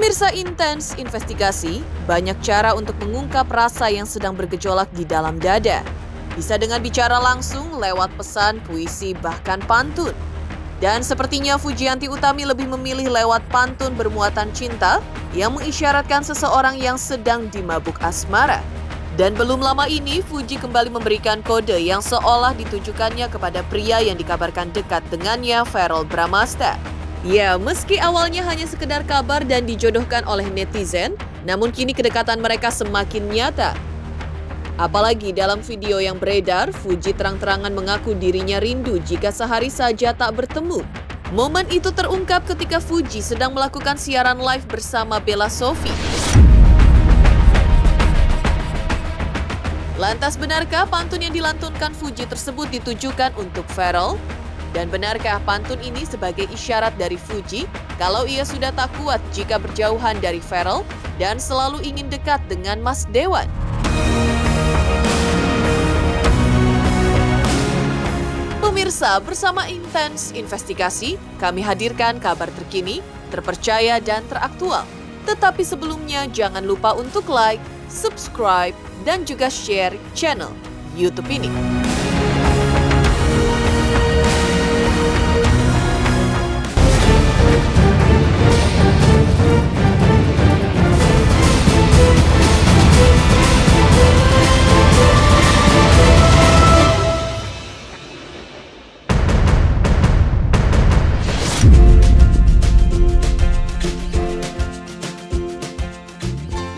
Pemirsa Intens Investigasi, banyak cara untuk mengungkap rasa yang sedang bergejolak di dalam dada. Bisa dengan bicara langsung, lewat pesan, puisi, bahkan pantun. Dan sepertinya Fujianti Utami lebih memilih lewat pantun bermuatan cinta yang mengisyaratkan seseorang yang sedang dimabuk asmara. Dan belum lama ini, Fuji kembali memberikan kode yang seolah ditujukannya kepada pria yang dikabarkan dekat dengannya, Verrell Bramasta. Ya, meski awalnya hanya sekedar kabar dan dijodohkan oleh netizen, namun kini kedekatan mereka semakin nyata. Apalagi dalam video yang beredar, Fuji terang-terangan mengaku dirinya rindu jika sehari saja tak bertemu. Momen itu terungkap ketika Fuji sedang melakukan siaran live bersama Bella Sophie. Lantas benarkah pantun yang dilantunkan Fuji tersebut ditujukan untuk Verrell? Dan benarkah pantun ini sebagai isyarat dari Fuji kalau ia sudah tak kuat jika berjauhan dari Verrell dan selalu ingin dekat dengan Mas Dewan? Pemirsa, bersama Intens Investigasi, kami hadirkan kabar terkini, terpercaya dan teraktual. Tetapi sebelumnya jangan lupa untuk like, subscribe, dan juga share channel YouTube ini.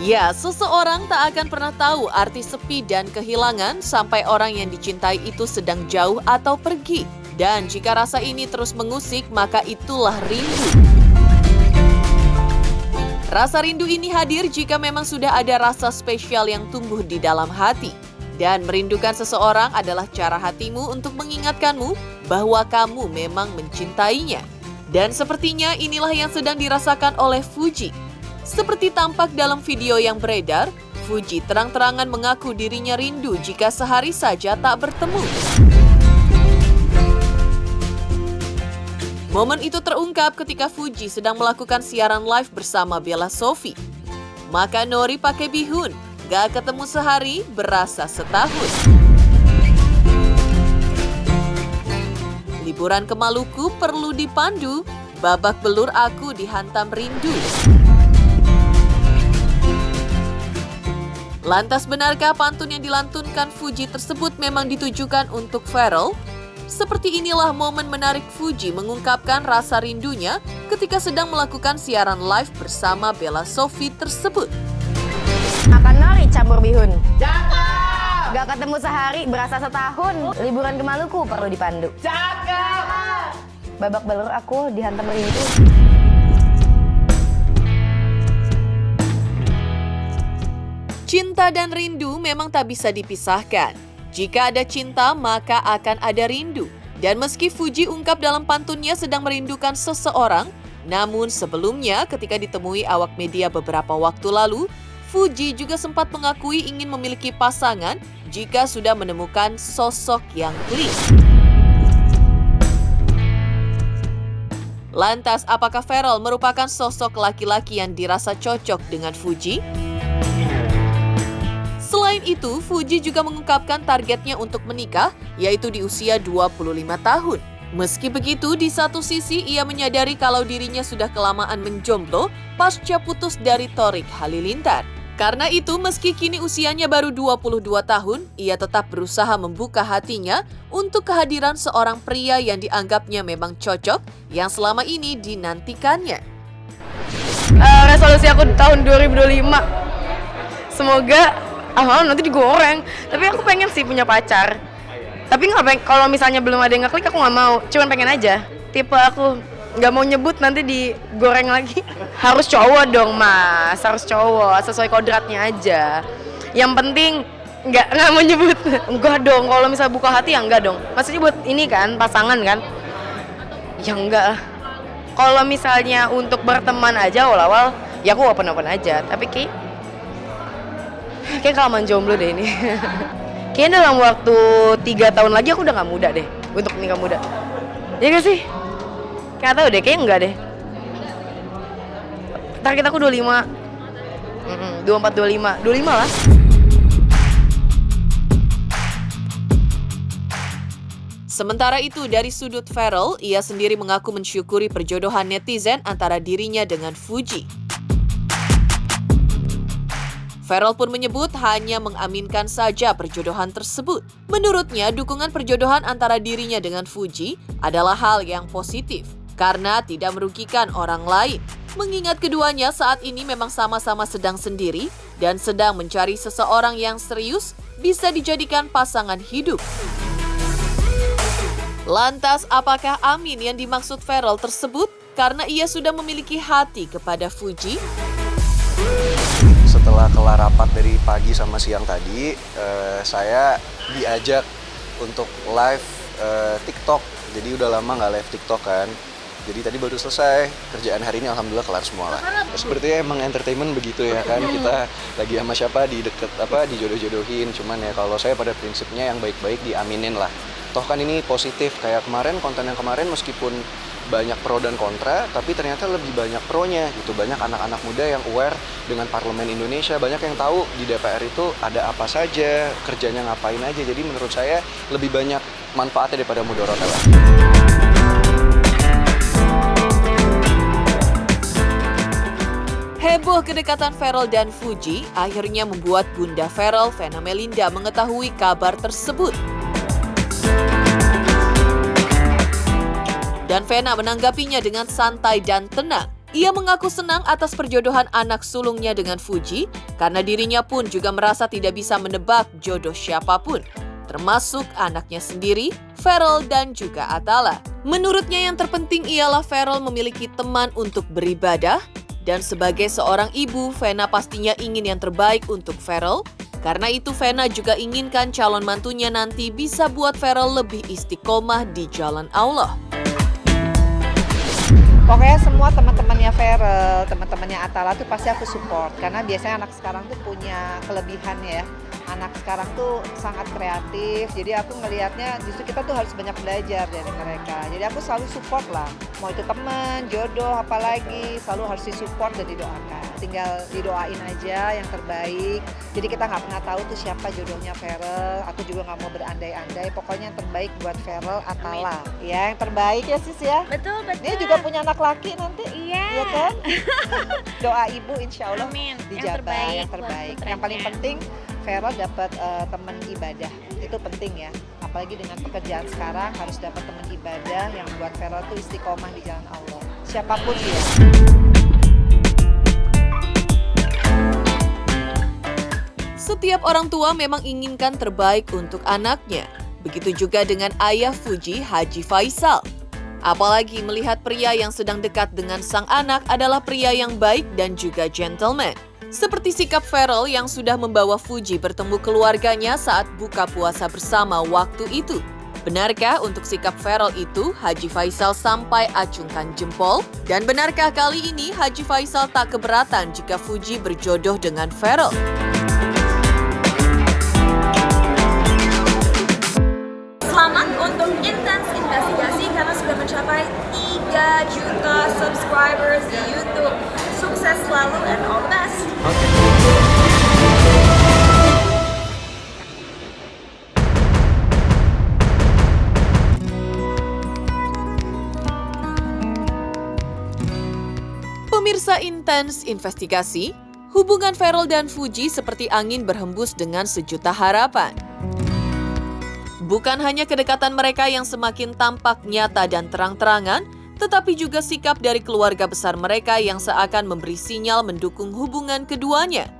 Ya, seseorang tak akan pernah tahu arti sepi dan kehilangan sampai orang yang dicintai itu sedang jauh atau pergi. Dan jika rasa ini terus mengusik, maka itulah rindu. Rasa rindu ini hadir jika memang sudah ada rasa spesial yang tumbuh di dalam hati. Dan merindukan seseorang adalah cara hatimu untuk mengingatkanmu bahwa kamu memang mencintainya. Dan sepertinya inilah yang sedang dirasakan oleh Fuji. Seperti tampak dalam video yang beredar, Fuji terang-terangan mengaku dirinya rindu jika sehari saja tak bertemu. Momen itu terungkap ketika Fuji sedang melakukan siaran live bersama Bella Sophie. Maka Nori pakai bihun, gak ketemu sehari berasa setahun. Liburan ke Maluku perlu dipandu, babak belur aku dihantam rindu. Lantas benarkah pantun yang dilantunkan Fuji tersebut memang ditujukan untuk Verrell? Seperti inilah momen menarik Fuji mengungkapkan rasa rindunya ketika sedang melakukan siaran live bersama Bella Sophie tersebut. Akan Nori campur bihun. Cakep! Gak ketemu sehari berasa setahun. Liburan ke Maluku perlu dipandu. Cakep! Babak belur aku dihantam rindu. Cinta dan rindu memang tak bisa dipisahkan. Jika ada cinta, maka akan ada rindu. Dan meski Fuji ungkap dalam pantunnya sedang merindukan seseorang, namun sebelumnya ketika ditemui awak media beberapa waktu lalu, Fuji juga sempat mengakui ingin memiliki pasangan jika sudah menemukan sosok yang klik. Lantas, apakah Verrell merupakan sosok laki-laki yang dirasa cocok dengan Fuji? Selain itu, Fuji juga mengungkapkan targetnya untuk menikah, yaitu di usia 25 tahun. Meski begitu, di satu sisi ia menyadari kalau dirinya sudah kelamaan menjomblo pasca putus dari Thorik Halilintar. Karena itu, meski kini usianya baru 22 tahun, ia tetap berusaha membuka hatinya untuk kehadiran seorang pria yang dianggapnya memang cocok, yang selama ini dinantikannya. Resolusi aku tahun 2025. Semoga nanti digoreng. Tapi aku pengen sih punya pacar. Tapi nggak pengen, kalau misalnya belum ada yang ngeklik aku nggak mau. Cuman pengen aja. Tipe aku nggak mau nyebut nanti digoreng lagi. Harus cowok dong mas, harus cowok sesuai kodratnya aja. Yang penting nggak mau nyebut. Enggak dong. Kalau misalnya buka hati ya enggak dong. Maksudnya buat ini kan pasangan kan? Ya enggak lah. Kalau misalnya untuk berteman aja awal-awal ya aku open aja. Tapi kayak kelamaan jomblo deh ini. Kayaknya dalam waktu 3 tahun lagi aku udah gak muda deh untuk nikah muda. Ya gak sih? Gak tau deh, kayaknya enggak deh. Target aku 25. 24, 25. 25 lah. Sementara itu, dari sudut Farrell, ia sendiri mengaku mensyukuri perjodohan netizen antara dirinya dengan Fuji. Farrell pun menyebut hanya mengaminkan saja perjodohan tersebut. Menurutnya, dukungan perjodohan antara dirinya dengan Fuji adalah hal yang positif karena tidak merugikan orang lain. Mengingat keduanya saat ini memang sama-sama sedang sendiri dan sedang mencari seseorang yang serius bisa dijadikan pasangan hidup. Lantas, apakah amin yang dimaksud Farrell tersebut karena ia sudah memiliki hati kepada Fuji? Setelah kelar rapat dari pagi sama siang tadi, saya diajak untuk live TikTok. Jadi udah lama nggak live TikTok kan. Jadi tadi baru selesai, kerjaan hari ini alhamdulillah kelar semua lah. Sepertinya emang entertainment begitu ya kan, kita lagi sama siapa dijodoh-jodohin. Cuman ya kalau saya pada prinsipnya yang baik-baik diaminin lah. Toh kan ini positif, kayak kemarin, konten yang kemarin meskipun banyak pro dan kontra, tapi ternyata lebih banyak pro-nya gitu. Banyak anak-anak muda yang aware dengan Parlemen Indonesia, banyak yang tahu di DPR itu ada apa saja, kerjanya ngapain aja. Jadi menurut saya lebih banyak manfaatnya daripada mudaratnya lah. Heboh kedekatan Farrell dan Fuji akhirnya membuat Bunda Farrell, Vena Melinda, mengetahui kabar tersebut. Dan Vena menanggapinya dengan santai dan tenang. Ia mengaku senang atas perjodohan anak sulungnya dengan Fuji, karena dirinya pun juga merasa tidak bisa menebak jodoh siapapun, termasuk anaknya sendiri, Farrell dan juga Atala. Menurutnya yang terpenting ialah Farrell memiliki teman untuk beribadah, dan sebagai seorang ibu, Vena pastinya ingin yang terbaik untuk Farrell. Karena itu Vena juga inginkan calon mantunya nanti bisa buat Farrell lebih istiqomah di jalan Allah. Pokoknya semua teman-temannya Farrell, teman-temannya Atala tuh pasti aku support. Karena biasanya anak sekarang tuh punya kelebihan ya. Anak sekarang tuh sangat kreatif, jadi aku ngelihatnya justru kita tuh harus banyak belajar dari mereka. Jadi aku selalu support lah, mau itu teman, jodoh, apalagi selalu harus disupport dan didoakan. Tinggal didoain aja yang terbaik. Jadi kita nggak pernah tahu tuh siapa jodohnya Farrell. Aku juga nggak mau berandai-andai. Pokoknya yang terbaik buat Farrell, Atala. Ya, yang terbaik ya sis ya. Betul. Dia juga punya anak laki nanti. Iya. Iya kan? Doa ibu insya Allah Amin. dijabah yang terbaik. buat Yang paling putranya. penting Farrell dapat teman ibadah, itu penting ya. Apalagi dengan pekerjaan sekarang harus dapat teman ibadah yang buat Farrell tuh istiqomah di jalan Allah. Siapapun dia. Setiap orang tua memang inginkan terbaik untuk anaknya. Begitu juga dengan ayah Fuji, Haji Faisal. Apalagi melihat pria yang sedang dekat dengan sang anak adalah pria yang baik dan juga gentleman. Seperti sikap Farrell yang sudah membawa Fuji bertemu keluarganya saat buka puasa bersama waktu itu. Benarkah untuk sikap Farrell itu Haji Faisal sampai acungkan jempol? Dan benarkah kali ini Haji Faisal tak keberatan jika Fuji berjodoh dengan Farrell? Selamat untuk Intens Investigasi karena sudah mencapai 3 juta subscribers di YouTube. Sukses selalu and all the best. Pemirsa Intens Investigasi, hubungan Farrell dan Fuji seperti angin berhembus dengan sejuta harapan. Bukan hanya kedekatan mereka yang semakin tampak nyata dan terang-terangan, tetapi juga sikap dari keluarga besar mereka yang seakan memberi sinyal mendukung hubungan keduanya.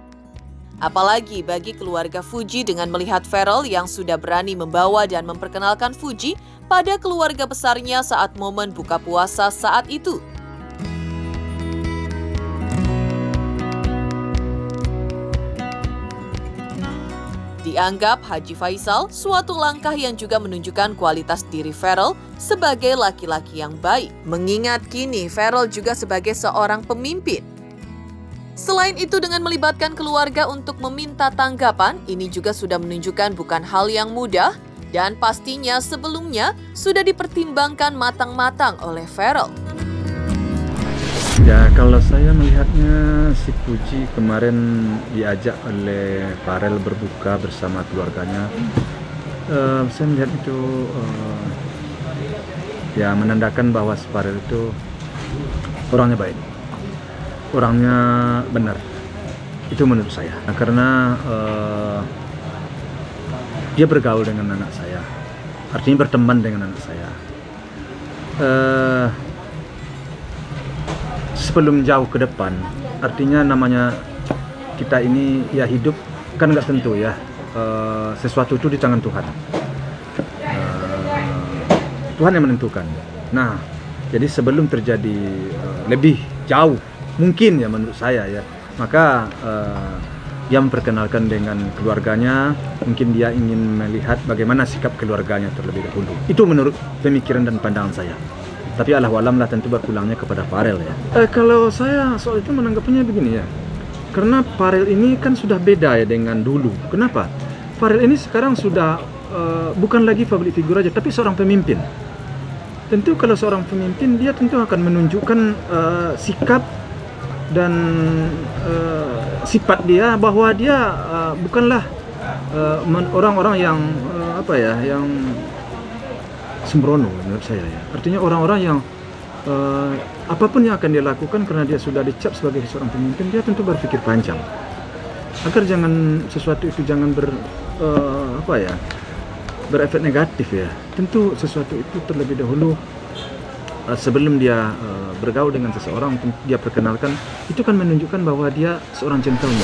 Apalagi bagi keluarga Fuji dengan melihat Farrell yang sudah berani membawa dan memperkenalkan Fuji pada keluarga besarnya saat momen buka puasa saat itu. Dianggap Haji Faisal suatu langkah yang juga menunjukkan kualitas diri Farrell sebagai laki-laki yang baik. Mengingat kini Farrell juga sebagai seorang pemimpin. Selain itu dengan melibatkan keluarga untuk meminta tanggapan, ini juga sudah menunjukkan bukan hal yang mudah dan pastinya sebelumnya sudah dipertimbangkan matang-matang oleh Farrell. Ya, kalau saya melihatnya si Puji kemarin diajak oleh Farel berbuka bersama keluarganya, saya melihat itu ya menandakan bahwa si Farel itu orangnya baik, orangnya benar. Itu menurut saya. Nah, karena dia bergaul dengan anak saya, artinya berteman dengan anak saya. Sebelum jauh ke depan, artinya namanya kita ini ya hidup kan nggak tentu ya, sesuatu itu di tangan Tuhan. Tuhan yang menentukan. Nah, jadi sebelum terjadi lebih jauh mungkin ya menurut saya ya, maka dia memperkenalkan dengan keluarganya, mungkin dia ingin melihat bagaimana sikap keluarganya terlebih dahulu. Itu menurut pemikiran dan pandangan saya. Tapi Allah alam lah, tentu berpulangnya kepada Farel ya. Kalau saya soal itu menanggapinya begini ya, karena Farel ini kan sudah beda ya dengan dulu. Kenapa? Farel ini sekarang sudah bukan lagi public figure aja, tapi seorang pemimpin. Tentu kalau seorang pemimpin, dia tentu akan menunjukkan sikap dan sifat dia, bahwa dia bukanlah orang-orang yang yang sembrono menurut saya ya. Artinya orang-orang yang apapun yang akan dia lakukan karena dia sudah dicap sebagai seorang pemimpin, dia tentu berpikir panjang agar sesuatu itu jangan berefek negatif ya. Tentu sesuatu itu terlebih dahulu sebelum dia bergaul dengan seseorang, dia perkenalkan, itu kan menunjukkan bahwa dia seorang gentleman.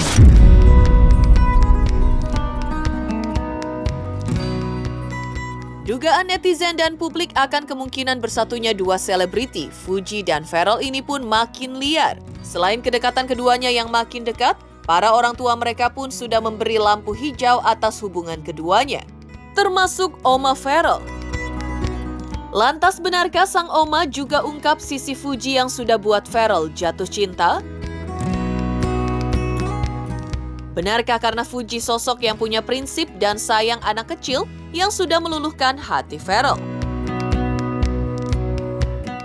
Dugaan netizen dan publik akan kemungkinan bersatunya dua selebriti, Fuji dan Farel ini pun makin liar. Selain kedekatan keduanya yang makin dekat, para orang tua mereka pun sudah memberi lampu hijau atas hubungan keduanya, termasuk Oma Farel. Lantas benarkah sang Oma juga ungkap sisi Fuji yang sudah buat Farel jatuh cinta? Benarkah karena Fuji sosok yang punya prinsip dan sayang anak kecil yang sudah meluluhkan hati Farel?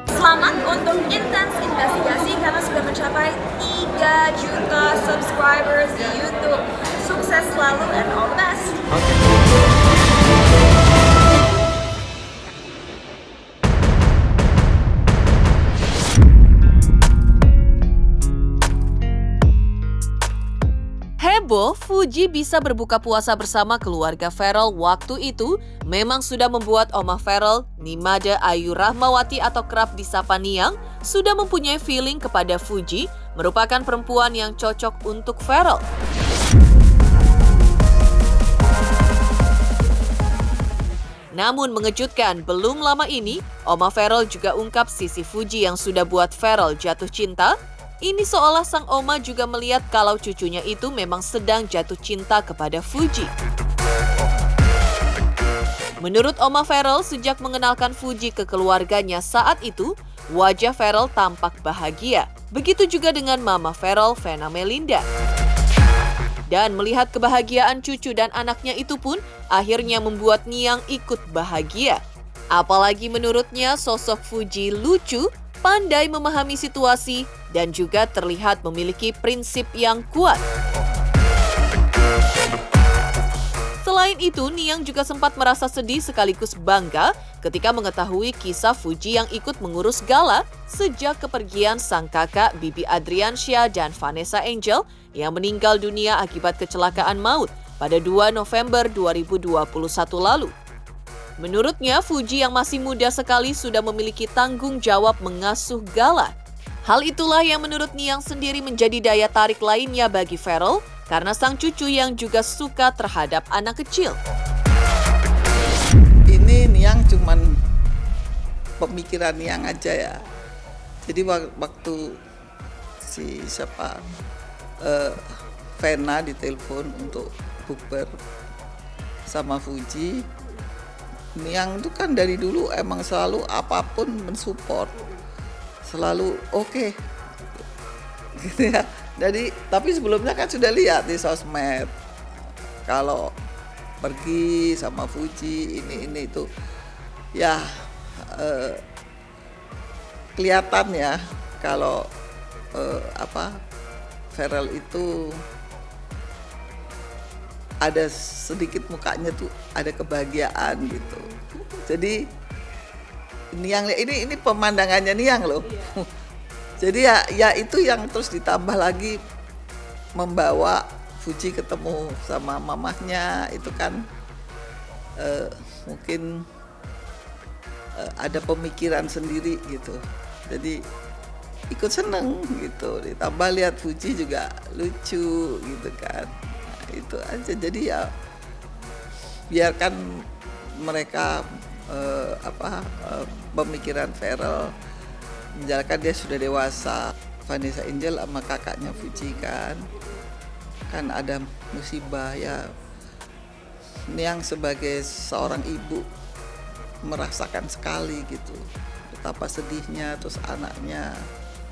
Selamat untuk Intense Investigasi karena sudah mencapai 3 juta subscribers di YouTube. Sukses selalu and all the best. Heboh, Fuji bisa berbuka puasa bersama keluarga Farel waktu itu memang sudah membuat Oma Farel, Nimade Ayu Rahmawati atau kerap disapa Niang, sudah mempunyai feeling kepada Fuji, merupakan perempuan yang cocok untuk Farel. Namun mengejutkan, belum lama ini, Oma Farel juga ungkap sisi Fuji yang sudah buat Farel jatuh cinta. Ini seolah sang Oma juga melihat kalau cucunya itu memang sedang jatuh cinta kepada Fuji. Menurut Oma Farel, sejak mengenalkan Fuji ke keluarganya saat itu, wajah Farel tampak bahagia. Begitu juga dengan Mama Farel, Vena Melinda. Dan melihat kebahagiaan cucu dan anaknya itu pun akhirnya membuat Niang ikut bahagia. Apalagi menurutnya sosok Fuji lucu, pandai memahami situasi, dan juga terlihat memiliki prinsip yang kuat. Selain itu, Niang juga sempat merasa sedih sekaligus bangga ketika mengetahui kisah Fuji yang ikut mengurus gala sejak kepergian sang kakak Bibi Adriansyah dan Vanessa Angel yang meninggal dunia akibat kecelakaan maut pada 2 November 2021 lalu. Menurutnya, Fuji yang masih muda sekali sudah memiliki tanggung jawab mengasuh gala. Hal itulah yang menurut Niang sendiri menjadi daya tarik lainnya bagi Farel karena sang cucu yang juga suka terhadap anak kecil. Ini Niang cuman pemikiran Niang aja ya. Jadi waktu Vena ditelepon untuk bukber sama Fuji, Niang itu kan dari dulu emang selalu apapun mensupport, selalu oke. Gitu ya. Jadi tapi sebelumnya kan sudah lihat di sosmed kalau pergi sama Fuji ini itu ya kelihatan ya kalau Farel itu ada sedikit mukanya tuh ada kebahagiaan gitu. Jadi ini pemandangannya Niang loh. Jadi ya itu yang terus ditambah lagi membawa Fuji ketemu sama mamahnya itu kan mungkin ada pemikiran sendiri gitu. Jadi ikut seneng gitu. Ditambah lihat Fuji juga lucu gitu kan. Nah, itu aja. Jadi ya biarkan mereka pemikiran Farel menjalankan, dia sudah dewasa. Vanessa Angel sama kakaknya Fuji kan ada musibah ya. Niang sebagai seorang ibu merasakan sekali gitu betapa sedihnya, terus anaknya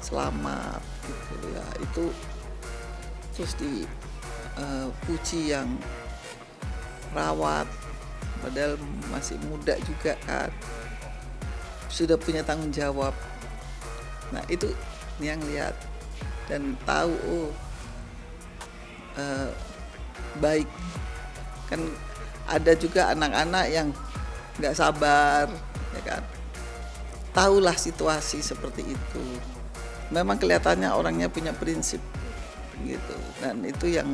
selamat gitu ya. Itu terus di Fuji yang rawat padahal masih muda juga kan, sudah punya tanggung jawab. Nah itu Niang lihat dan tahu baik kan. Ada juga anak-anak yang nggak sabar ya kan, tahulah situasi seperti itu. Memang kelihatannya orangnya punya prinsip gitu, dan itu yang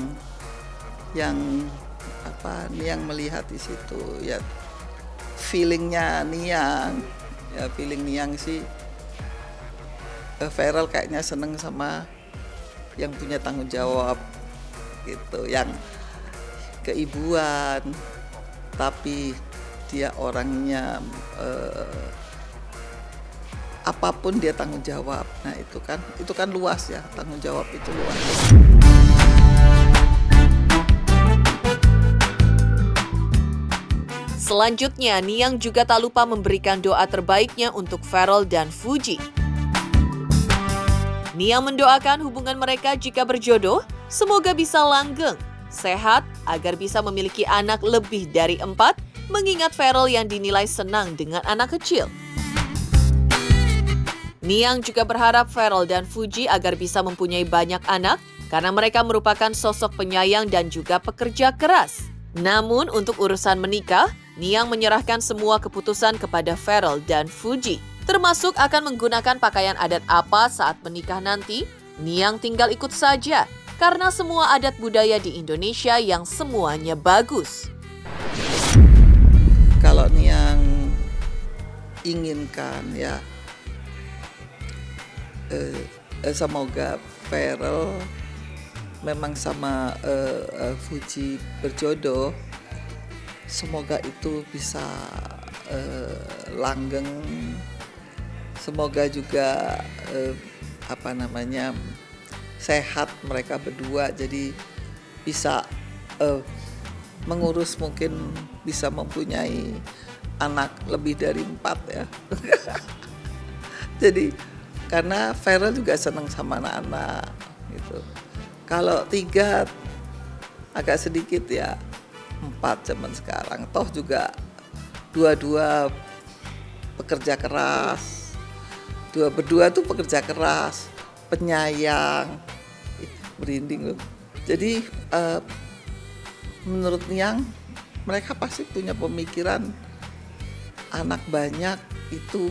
Niang melihat di situ ya. Feeling Niang sih Farel kayaknya seneng sama yang punya tanggung jawab gitu, yang keibuan tapi dia orangnya apapun dia tanggung jawab. Nah itu kan luas ya, tanggung jawab itu luas. Selanjutnya, Niang juga tak lupa memberikan doa terbaiknya untuk Farel dan Fuji. Niang mendoakan hubungan mereka jika berjodoh, semoga bisa langgeng, sehat, agar bisa memiliki anak lebih dari 4, mengingat Farel yang dinilai senang dengan anak kecil. Niang juga berharap Farel dan Fuji agar bisa mempunyai banyak anak, karena mereka merupakan sosok penyayang dan juga pekerja keras. Namun untuk urusan menikah, Niang menyerahkan semua keputusan kepada Farel dan Fuji. Termasuk akan menggunakan pakaian adat apa saat menikah nanti, Niang tinggal ikut saja, karena semua adat budaya di Indonesia yang semuanya bagus. Kalau Niang inginkan ya, semoga Farel memang sama Fuji berjodoh, semoga itu bisa langgeng, semoga juga sehat mereka berdua, jadi bisa mengurus, mungkin bisa mempunyai anak lebih dari 4 ya. Jadi karena Farel juga senang sama anak-anak gitu. Kalau 3 agak sedikit ya, 4 zaman sekarang. Toh juga dua-dua pekerja keras. Berdua tuh pekerja keras, penyayang. Merinding loh. Jadi menurut Niang, mereka pasti punya pemikiran anak banyak itu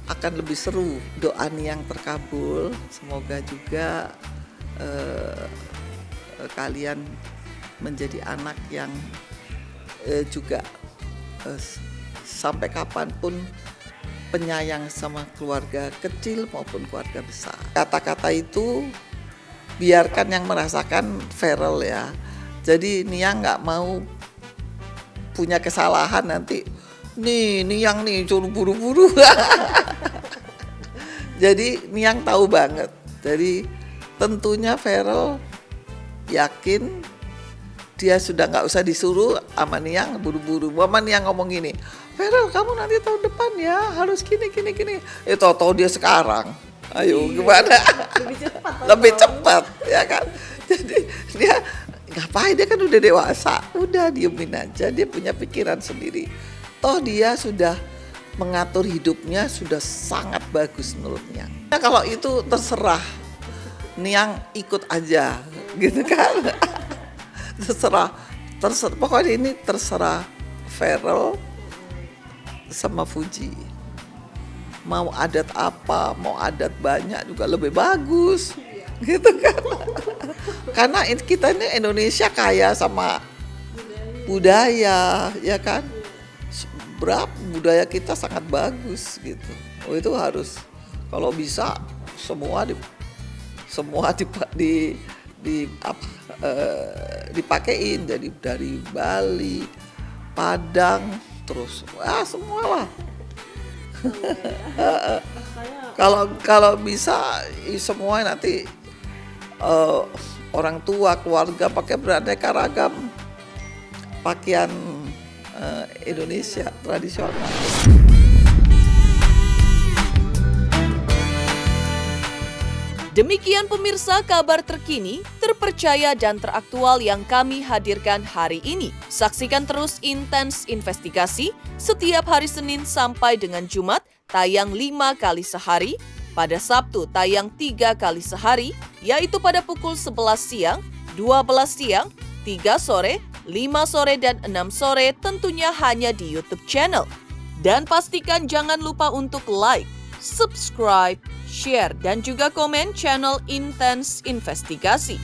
akan lebih seru. Doa Niang terkabul, semoga juga kalian menjadi anak yang juga sampai kapanpun penyayang sama keluarga kecil maupun keluarga besar. Kata-kata itu biarkan yang merasakan Farel ya. Jadi Niang nggak mau punya kesalahan nanti. Niang suruh buru-buru. Jadi Niang tahu banget. Jadi tentunya Farel yakin dia sudah nggak usah disuruh sama Niang buru-buru. Mama Niang ngomong gini, Farel kamu nanti tahun depan ya harus gini. Tahu dia sekarang. Ayo gimana? Lebih cepat ya kan. Jadi dia ngapain, dia kan udah dewasa. Udah diemin aja, dia punya pikiran sendiri. Toh dia sudah mengatur hidupnya sudah sangat bagus menurutnya. Nah, kalau itu terserah Niang ikut aja gitu kan. terserah pokoknya ini terserah Feral sama Fuji. Mau adat apa, mau adat banyak juga lebih bagus gitu kan. Karena kita ini Indonesia kaya sama budaya, ya kan. Budaya kita sangat bagus gitu. Oh, itu harus kalau bisa semua dipakein, jadi dari Bali, Padang, terus semua lah. Kalau bisa semua nanti orang tua keluarga pakai beraneka ragam pakaian Indonesia tradisional. Demikian pemirsa kabar terkini, terpercaya dan teraktual yang kami hadirkan hari ini. Saksikan terus Intens Investigasi setiap hari Senin sampai dengan Jumat tayang 5 kali sehari, pada Sabtu tayang 3 kali sehari, yaitu pada pukul 11 siang, 12 siang, 3 sore, 5 sore, dan 6 sore tentunya hanya di YouTube channel. Dan pastikan jangan lupa untuk like, subscribe, share, dan juga komen channel Intens Investigasi.